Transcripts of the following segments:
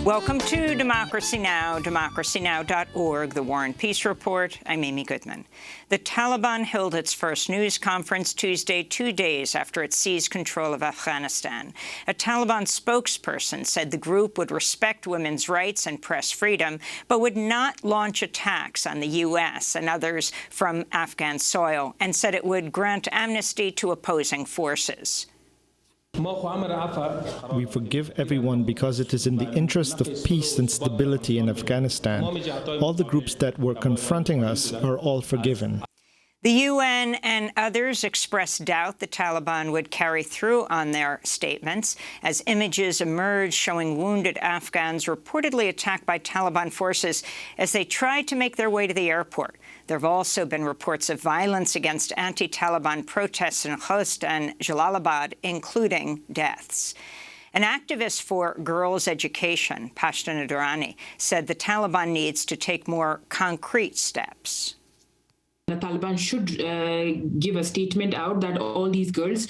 Welcome to Democracy Now!, democracynow.org, The War and Peace Report. I'm Amy Goodman. The Taliban held its first news conference Tuesday, 2 days after it seized control of Afghanistan. A Taliban spokesperson said the group would respect women's rights and press freedom, but would not launch attacks on the U.S. and others from Afghan soil, and said it would grant amnesty to opposing forces. We forgive everyone because it is in the interest of peace and stability in Afghanistan. All the groups that were confronting us are all forgiven. The UN and others expressed doubt the Taliban would carry through on their statements as images emerged showing wounded Afghans reportedly attacked by Taliban forces as they tried to make their way to the airport. There have also been reports of violence against anti-Taliban protests in Khost and Jalalabad, including deaths. An activist for girls' education, Pashtuna Durrani, said the Taliban needs to take more concrete steps. The Taliban should give a statement out that all these girls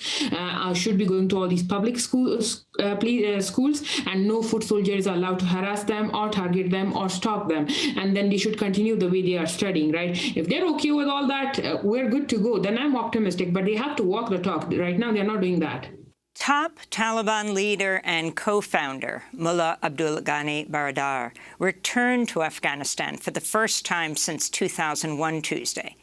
should be going to all these public schools, and no foot soldiers are allowed to harass them or target them or stop them. And then they should continue the way they are studying, right? If they're okay with all that, we're good to go. Then I'm optimistic, but they have to walk the talk. Right now, they're not doing that. Top Taliban leader and co-founder Mullah Abdul Ghani Baradar returned to Afghanistan for the first time since 2001 Tuesday.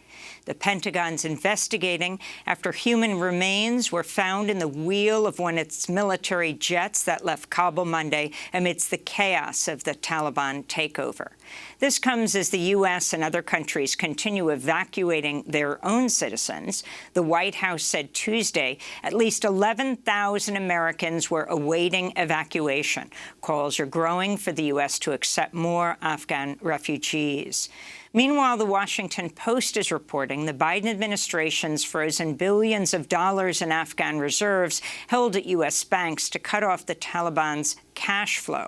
The Pentagon's investigating after human remains were found in the wheel of one of its military jets that left Kabul Monday amidst the chaos of the Taliban takeover. This comes as the U.S. and other countries continue evacuating their own citizens. The White House said Tuesday at least 11,000 Americans were awaiting evacuation. Calls are growing for the U.S. to accept more Afghan refugees. Meanwhile, the Washington Post is reporting the Biden administration's frozen billions of dollars in Afghan reserves held at U.S. banks to cut off the Taliban's cash flow.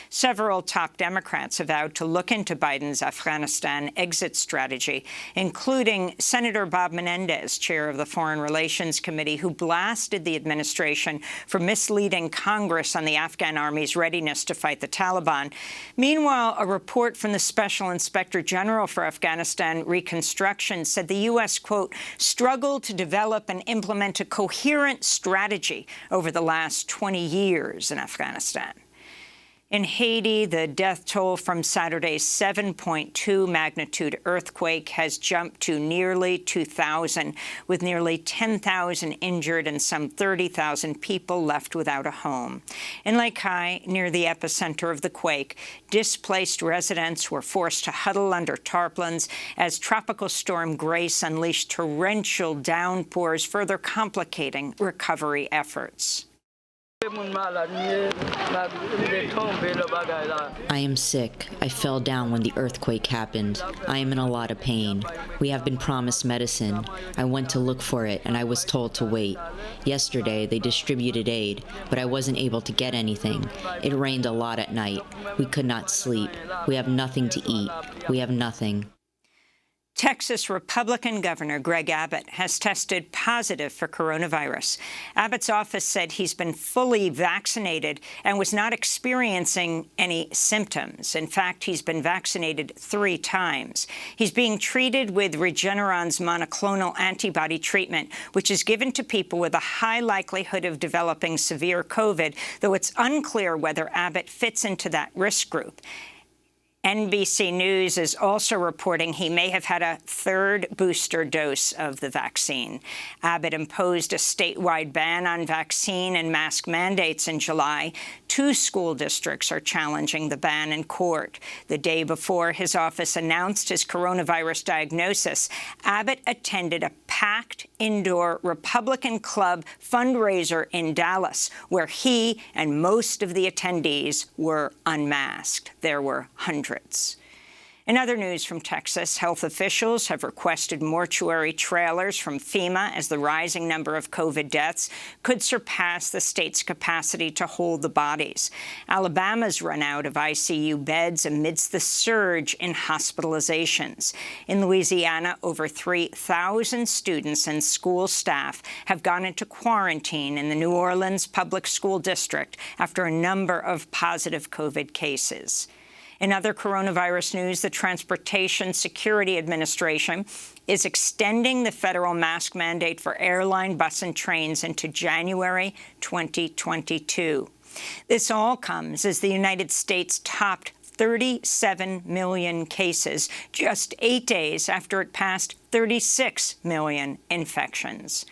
Several top Democrats have vowed to look into Biden's Afghanistan exit strategy, including Senator Bob Menendez, chair of the Foreign Relations Committee, who blasted the administration for misleading Congress on the Afghan army's readiness to fight the Taliban. Meanwhile, a report from the Special Inspector General for Afghanistan Reconstruction said the U.S., quote, struggled to develop and implement a coherent strategy over the last 20 years in Afghanistan. In Haiti, the death toll from Saturday's 7.2 magnitude earthquake has jumped to nearly 2,000, with nearly 10,000 injured and some 30,000 people left without a home. In Lake Hai, near the epicenter of the quake, displaced residents were forced to huddle under tarpaulins as Tropical Storm Grace unleashed torrential downpours, further complicating recovery efforts. I am sick. I fell down when the earthquake happened. I am in a lot of pain. We have been promised medicine. I went to look for it, and I was told to wait. Yesterday, they distributed aid, but I wasn't able to get anything. It rained a lot at night. We could not sleep. We have nothing to eat. We have nothing. Texas Republican Governor Greg Abbott has tested positive for coronavirus. Abbott's office said he's been fully vaccinated and was not experiencing any symptoms. In fact, he's been vaccinated 3 times. He's being treated with Regeneron's monoclonal antibody treatment, which is given to people with a high likelihood of developing severe COVID, though it's unclear whether Abbott fits into that risk group. NBC News is also reporting he may have had a 3rd booster dose of the vaccine. Abbott imposed a statewide ban on vaccine and mask mandates in July. 2 school districts are challenging the ban in court. The day before his office announced his coronavirus diagnosis, Abbott attended a packed indoor Republican Club fundraiser in Dallas, where he and most of the attendees were unmasked. There were hundreds. In other news from Texas, health officials have requested mortuary trailers from FEMA as the rising number of COVID deaths could surpass the state's capacity to hold the bodies. Alabama's run out of ICU beds amidst the surge in hospitalizations. In Louisiana, over 3,000 students and school staff have gone into quarantine in the New Orleans Public School District after a number of positive COVID cases. In other coronavirus news, the Transportation Security Administration is extending the federal mask mandate for airline, bus, and trains into January 2022. This all comes as the United States topped 37 million cases just 8 days after it passed 36 million infections.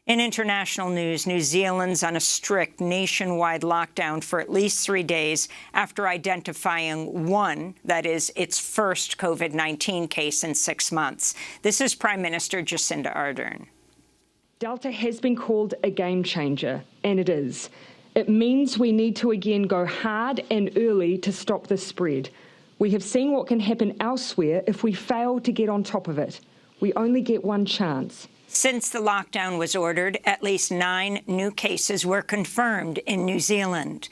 In international news, New Zealand's on a strict nationwide lockdown for at least 3 days after identifying one, that is, its first COVID-19 case in 6 months. This is Prime Minister Jacinda Ardern. Delta has been called a game changer, and it is. It means we need to again go hard and early to stop the spread. We have seen what can happen elsewhere if we fail to get on top of it. We only get one chance. Since the lockdown was ordered, at least 9 new cases were confirmed in New Zealand.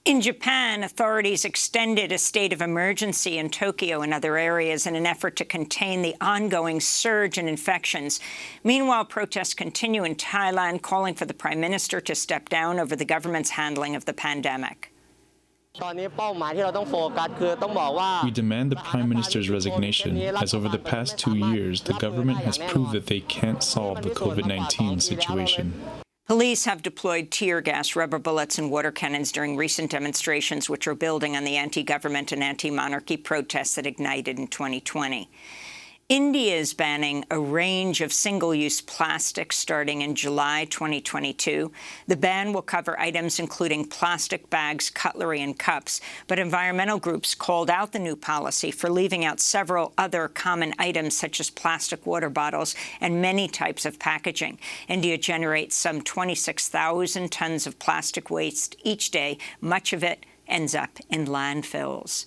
In Japan, authorities extended a state of emergency in Tokyo and other areas in an effort to contain the ongoing surge in infections. Meanwhile, protests continue in Thailand, calling for the Prime Minister to step down over the government's handling of the pandemic. We demand the Prime Minister's resignation, as over the past 2 years, the government has proved that they can't solve the COVID-19 situation. Police have deployed tear gas, rubber bullets, and water cannons during recent demonstrations, which are building on the anti-government and anti-monarchy protests that ignited in 2020. India is banning a range of single-use plastics starting in July 2022. The ban will cover items including plastic bags, cutlery, and cups, but environmental groups called out the new policy for leaving out several other common items such as plastic water bottles and many types of packaging. India generates some 26,000 tons of plastic waste each day. Much of it ends up in landfills.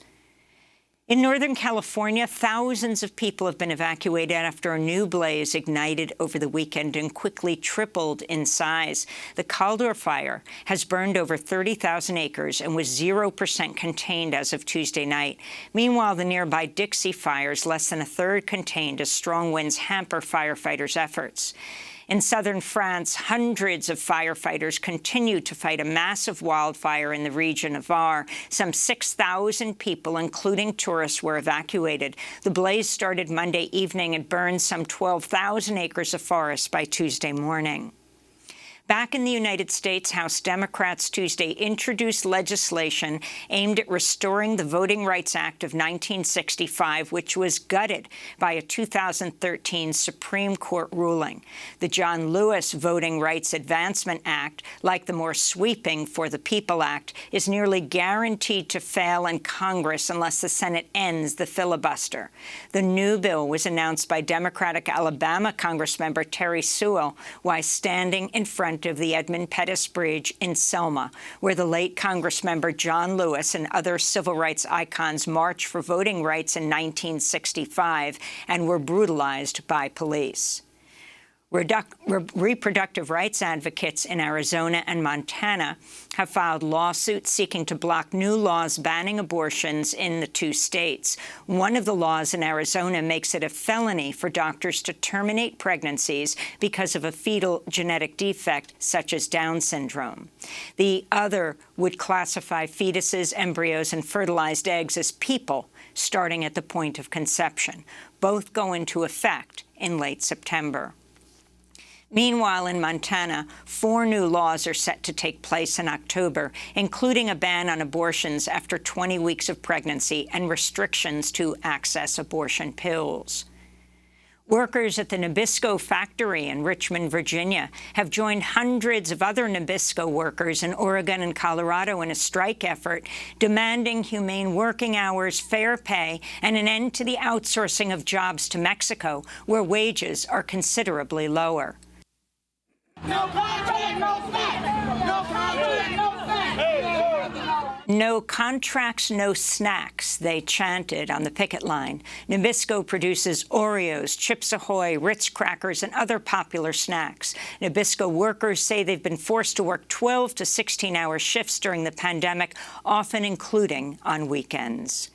In Northern California, thousands of people have been evacuated after a new blaze ignited over the weekend and quickly tripled in size. The Caldor fire has burned over 30,000 acres and was 0% contained as of Tuesday night. Meanwhile, the nearby Dixie fire is less than a third contained as strong winds hamper firefighters' efforts. In southern France, hundreds of firefighters continue to fight a massive wildfire in the region of Var. Some 6,000 people, including tourists, were evacuated. The blaze started Monday evening and burned some 12,000 acres of forest by Tuesday morning. Back in the United States, House Democrats Tuesday introduced legislation aimed at restoring the Voting Rights Act of 1965, which was gutted by a 2013 Supreme Court ruling. The John Lewis Voting Rights Advancement Act, like the more sweeping For the People Act, is nearly guaranteed to fail in Congress unless the Senate ends the filibuster. The new bill was announced by Democratic Alabama Congressmember Terry Sewell while standing in front of the Edmund Pettus Bridge in Selma, where the late Congressmember John Lewis and other civil rights icons marched for voting rights in 1965 and were brutalized by police. Reproductive rights advocates in Arizona and Montana have filed lawsuits seeking to block new laws banning abortions in the 2 states. One of the laws in Arizona makes it a felony for doctors to terminate pregnancies because of a fetal genetic defect such as Down syndrome. The other would classify fetuses, embryos, and fertilized eggs as people starting at the point of conception. Both go into effect in late September. Meanwhile, in Montana, 4 new laws are set to take place in October, including a ban on abortions after 20 weeks of pregnancy and restrictions to access abortion pills. Workers at the Nabisco factory in Richmond, Virginia, have joined hundreds of other Nabisco workers in Oregon and Colorado in a strike effort demanding humane working hours, fair pay, and an end to the outsourcing of jobs to Mexico, where wages are considerably lower. No contract, no fact. No contract, no fact. No contracts, no snacks, they chanted on the picket line. Nabisco produces Oreos, Chips Ahoy, Ritz crackers, and other popular snacks. Nabisco workers say they've been forced to work 12 to 16-hour shifts during the pandemic, often including on weekends.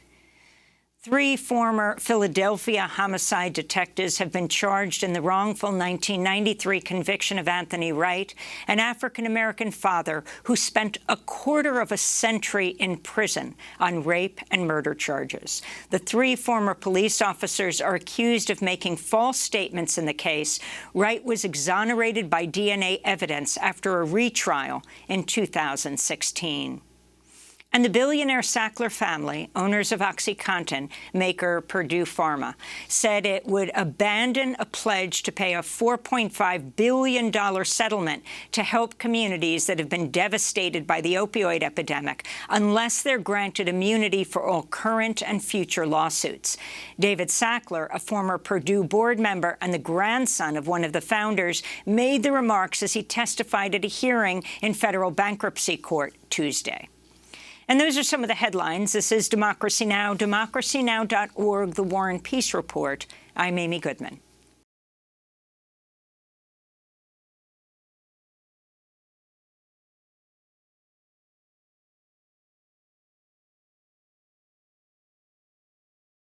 3 former Philadelphia homicide detectives have been charged in the wrongful 1993 conviction of Anthony Wright, an African-American father who spent a quarter of a century in prison on rape and murder charges. The 3 former police officers are accused of making false statements in the case. Wright was exonerated by DNA evidence after a retrial in 2016. And the billionaire Sackler family, owners of Oxycontin, maker Purdue Pharma, said it would abandon a pledge to pay a $4.5 billion settlement to help communities that have been devastated by the opioid epidemic unless they're granted immunity for all current and future lawsuits. David Sackler, a former Purdue board member and the grandson of one of the founders, made the remarks as he testified at a hearing in federal bankruptcy court Tuesday. And those are some of the headlines. This is Democracy Now!, democracynow.org, The War and Peace Report. I'm Amy Goodman.